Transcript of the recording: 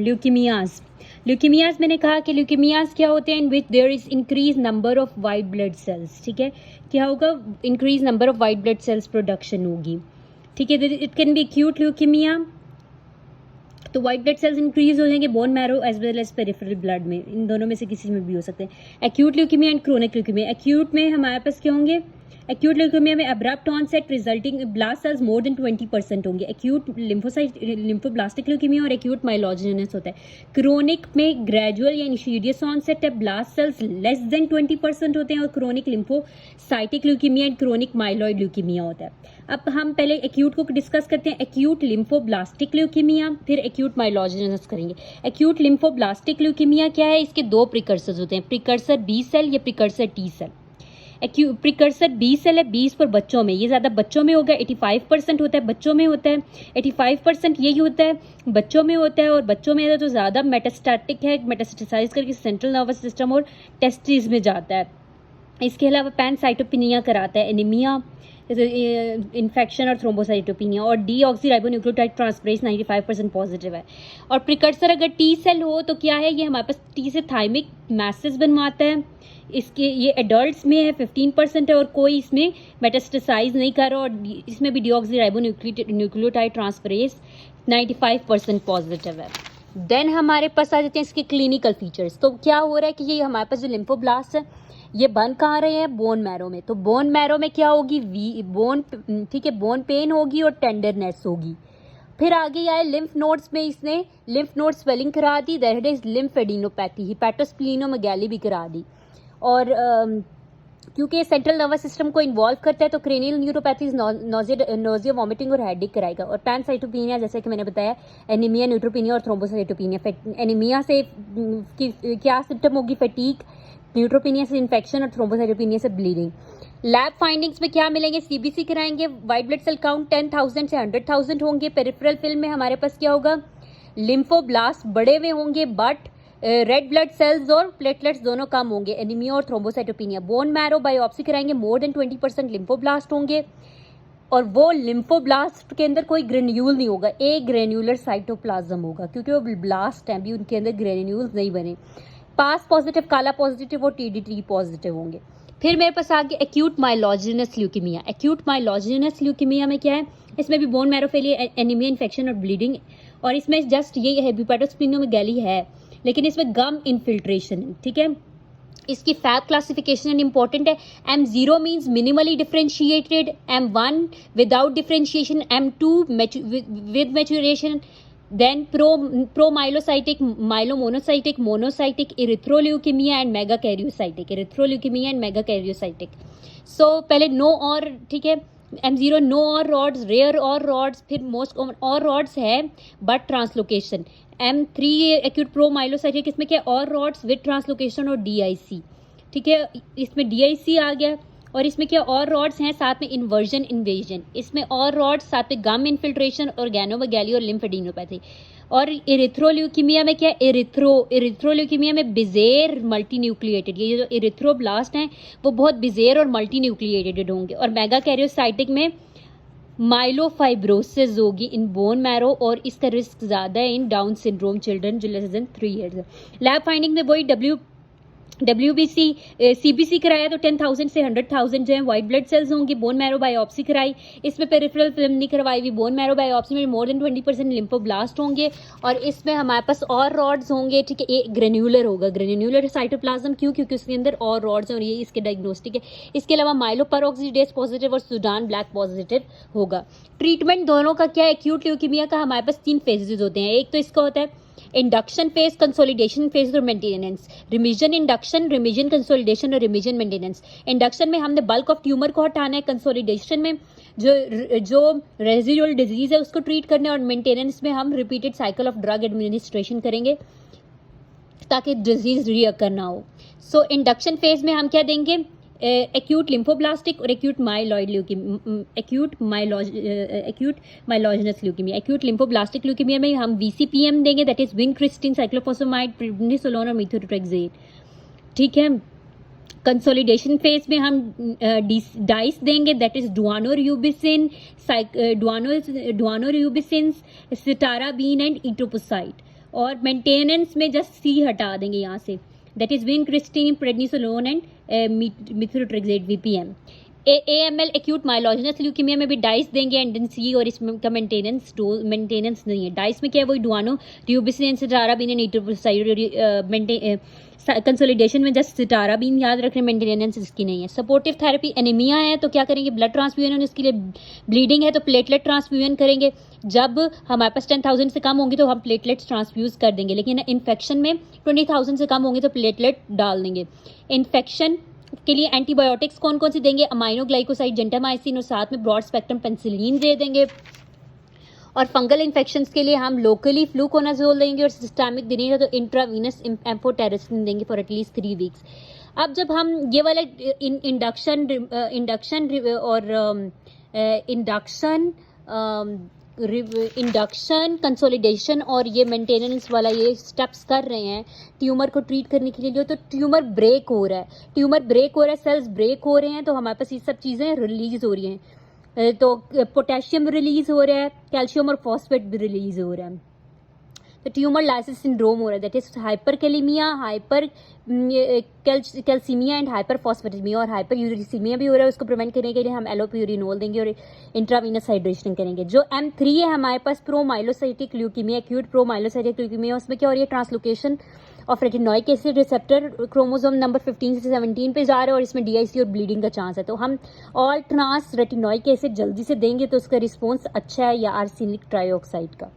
Leukaemias. Leukaemias मैंने कहा कि ल्यूकीमियाज क्या होते हैं, in which there is increase number of white blood cells. ठीक है, क्या होगा, increase number of white blood cells production होगी। ठीक है, it can be acute leukaemia, तो वाइट ब्लड सेल्स इंक्रीज हो जाएंगे bone marrow as well as peripheral blood में, इन दोनों में से किसी में भी हो सकते हैं। Acute leukaemia and chronic leukaemia. Acute में हमारे पास क्या होंगे, एक्यूट ल्यूकीमिया में abrupt onset resulting blast cells more than 20% होंगे। एक्यूट लिम्फोब्लास्टिक ल्यूकीमिया और एक्यूट माइलोजेनस होता है। क्रोनिक में ग्रेजुअल या इनिशियस ऑनसेट है, ब्लास्ट सेल्स लेस देन 20% होते हैं, और chronic lymphocytic leukaemia and chronic myeloid leukaemia होता है। अब हम पहले एक्यूट को डिस्कस करते हैं, एक्यूट लिम्फोब्लास्टिक ल्यूकीमिया, फिर एक्यूट माइलोजेनस करेंगे। एक्यूट लिम्फोब्लास्टिक ल्यूकीमिया क्या है, इसके दो प्रिकर्सर्स होते हैं, प्रिकर्सर बी सेल या precursor T cell. Precursor B cell है, 20 पर बच्चों में, ये ज़्यादा बच्चों में होगा, 85% होता है बच्चों में होता है, 85% यही होता है बच्चों में होता है, और बच्चों में तो ज़्यादा मेटास्टैटिक है, मेटास्टेसाइज करके सेंट्रल नर्वस सिस्टम और टेस्टिस में जाता है। इसके अलावा पैनसाइटोपिनिया कराता है, एनीमिया, इन्फेक्शन और थ्रोम्बोसाइटोपिनिया, और डीऑक्सीराइबोन्यूक्लियोटाइड ट्रांसफरेज 95% पॉजिटिव है। और प्रिकर्सर अगर टी सेल हो तो क्या है, ये हमारे पास टी से थाइमिक मैसेज बनवाता है, इसके ये एडल्ट्स में है 15% है, और कोई इसमें मेटास्टेसाइज नहीं कर रहा, और इसमें भी डीऑक्सीराइबोन्यूक्लियोटाइड ट्रांसफरेज 95% पॉजिटिव है। देन हमारे पास आ जाते हैं इसके क्लिनिकल फीचर्स। तो क्या हो रहा है कि ये हमारे पास जो लिम्फोब्लास्ट है ये बन कहाँ रहे हैं, बोन मैरो में। तो बोन मैरो में क्या होगी, बोन, ठीक है, बोन पेन होगी और टेंडरनेस होगी। फिर आगे आए लिम्फ नोड्स में, इसने लिम्फ नोड स्वेलिंग करा दी, दैट इज लिम्फेडिनोपैथी, हिपैटोस्प्लीनोमेगैली भी करा दी। और क्योंकि सेंट्रल नर्वस सिस्टम को इन्वॉल्व करता है तो क्रेनियल न्यूरोपैथीज नोजिया वॉमिटिंग और हेडेक कराएगा। और पैनसाइटोपिनिया जैसे कि मैंने बताया, एनीमिया, न्यूट्रोपिनिया और थ्रोम्बोसाइटोपिनिया। एनीमिया से क्या सिम्टम होगी, फैटीग, न्यूट्रोपिनिया से इन्फेक्शन और थ्रोम्बोसाइटोपिनिया से ब्लीडिंग। लैब फाइंडिंग्स में क्या मिलेंगे, सीबीसी कराएंगे, वाइट ब्लड सेल काउंट 10,000 से 100,000 होंगे। पेरिफेरल फिल्म में हमारे पास क्या होगा, लिम्फोब्लास्ट बड़े हुए होंगे बट रेड ब्लड सेल्स और प्लेटलेट्स दोनों कम होंगे, एनीमिया और थ्रोम्बोसाइटोपिनिया। बोन मैरो बायोप्सी कराएंगे, मोर देन 20% लिम्फोब्लास्ट होंगे, और वो लिम्फोब्लास्ट के अंदर कोई ग्रेन्यूल नहीं होगा, एक ग्रेन्यूलर साइटोप्लाज्म होगा, क्योंकि वो ब्लास्ट हैं, अभी उनके अंदर ग्रेन्यूल्स नहीं बने। पास पॉजिटिव, काला पॉजिटिव और टीडी पॉजिटिव होंगे। फिर मेरे पास आ गया acute myelogenous leukaemia. Acute myelogenous leukaemia में क्या है, इसमें भी bone marrow failure, anaemia, infection और ब्लीडिंग, और इसमें जस्ट ये है हिपैटोस्प्लीनोमेगैली है, लेकिन इसमें गम इन्फिल्ट्रेशन है। ठीक है, इसकी फैब क्लासिफिकेशन इंपॉर्टेंट है। M0 means minimally differentiated, M1 without differentiation, M2 with maturation, then promyelocytic, myelomonocytic, monocytic, erythroleukaemia and megakaryocytic, erythroleukaemia and megakaryocytic. So पहले नो और, ठीक है, M0 no Auer rods, rare Auer rods, फिर most common Auer rods है but translocation. M3 acute promyelocytic, इसमें क्या Auer rods with translocation और DIC। ठीक है, इसमें DIC आ गया, और इसमें क्या और रॉड्स हैं साथ में इन्वर्जन, इन्वेजन, इसमें और रॉड्स साथ में गम इन्फिल्ट्रेशन, ऑर्गेनोमेगैली और लिम्फेडिनोपैथी। और इरिथ्रोल्यूकीमिया में क्या, इरिथ्रोल्यूकीमिया में बिजेर मल्टी न्यूक्लिएटेड, ये जो इरिथ्रोब्लास्ट हैं वो बहुत बिजेर और मल्टी न्यूक्लिएटेड होंगे। और मेगाकैरियोसाइटिक में माइलोफाइब्रोसिस होगी इन बोन मैरो, और इसका रिस्क ज़्यादा है इन डाउन सिंड्रोम चिल्ड्रन जो less than 3 years. Lab finding में वही WBC CBC कराया तो 10,000 से 100,000 जो है वाइट ब्लड सेल्स होंगे। बोन मैरो बायोप्सी कराई, इसमें पेरिफेरल फिल्म नहीं करवाई हुई, बोन मैरो बायोप्सी में मोर देन 20% लिम्फोब्लास्ट होंगे, और इसमें हमारे पास और रॉड्स होंगे। ठीक है, एक ग्रेन्यूलर होगा, ग्रेन्यूलर साइटोप्लाज्म, क्यों, क्योंकि उसके अंदर और रॉड्स हैं और ये इसके डायग्नोस्टिक है। इसके अलावा माइलोपेरोक्सीडेज पॉजिटिव और सुडान ब्लैक पॉजिटिव होगा। ट्रीटमेंट दोनों का क्या है, एक्यूट ल्यूकीमिया का हमारे पास 3 फेजेज होते हैं। एक तो इसका होता है इंडक्शन फेज, कंसोलिडेशन फेज और मेंटेनेंस। रिमिजन इंडक्शन, रिमिजन कंसोलिडेशन और रिमिजन मेंटेनेंस। इंडक्शन में हमने बल्क ऑफ ट्यूमर को हटाना है, कंसोलिडेशन में जो रेजिडुअल डिजीज है उसको ट्रीट करना है, और मेंटेनेंस में हम repeated cycle of drug administration करेंगे ताकि डिजीज रिअकर ना हो। सो इंडक्शन फेज में हम क्या देंगे, एक्यूट लिम्फोब्लास्टिक और acute myeloid leukaemia, acute myelogenous leukaemia. Acute lymphoblastic leukaemia में हम VCPM देंगे, that is vincristine, cyclophosphamide, prednisolone और मीथोट्रेक्सेट। ठीक है, कंसोलिडेशन फेज में हम डाइस देंगे, that is daunorubicin, cytarabine and etoposide. और मेंटेनेंस में जस्ट सी हटा देंगे यहाँ से, that is vincristine, prednisolone and methotrexate VPM। AML acute myelogenous leukaemia में भी डाइस देंगे एंड सी, और इसमें का मेंटेनेंस नहीं है। डाइस में क्या है, वही डुआनो, रियोबिसिन, सिटाराबिन एंड एटोसाइड। कंसोलिडेशन में जस्ट सिटाराबिन याद रखने, मेंटेनेंस इसकी नहीं है। सपोर्टिव थेरेपी, एनीमिया है तो क्या करेंगे, ब्लड ट्रांसफ्यूजन, इसके लिए ब्लीडिंग है तो प्लेटलेट ट्रांसफ्यूजन करेंगे। जब हमारे पास 10,000 से कम होंगी तो हम प्लेटलेट्स ट्रांसफ्यूज कर देंगे, लेकिन इन्फेक्शन में 20,000 से कम होंगे तो प्लेटलेट डाल देंगे। इन्फेक्शन के लिए एंटीबायोटिक्स कौन कौन सी देंगे, अमाइनो ग्लाइकोसाइड, जेंटामाइसिन, और साथ में ब्रॉड स्पेक्ट्रम पेनिसिलिन दे देंगे। और फंगल इन्फेक्शंस के लिए हम लोकली फ्लूकोनाजोल देंगे, और सिस्टमिक देनी है तो इंट्रावीनस एम्फोटेरिसिन देंगे फॉर एटलीस्ट 3 वीक्स। अब जब हम ये वाला इंडक्शन कंसोलिडेशन और ये मेंटेनेंस वाला ये स्टेप्स कर रहे हैं ट्यूमर को ट्रीट करने के लिए, तो ट्यूमर ब्रेक हो रहा है, सेल्स ब्रेक हो रहे हैं, तो हमारे पास ये सब चीज़ें रिलीज हो रही हैं। तो पोटेशियम रिलीज हो रहा है, कैल्शियम और फॉस्फेट भी रिलीज हो रहा है, तो ट्यूमर लाइसिस सिंड्रोम हो रहा है, that is hyperkalaemia, hypercalcaemia and hyperphosphataemia, और हाइपर यूरिसीमिया भी हो रहा है। उसको प्रिवेंट करने के लिए हम एलोप्यूरिनोल देंगे और इंट्रावीनस हाइड्रेशन करेंगे। जो M3 है हमारे पास promyelocytic leukaemia, acute promyelocytic leukaemia, उसमें क्या हो रही है, translocation of retinoic acid receptor chromosome number 15 से 17 पे जा रहा है, और इसमें DIC और ब्लीडिंग का चांस है। तो हम ऑल ट्रांस रेटिनोइक एसिड जल्दी से देंगे तो उसका रिस्पॉन्स अच्छा है, या आर्सेनिक ट्राइऑक्साइड का।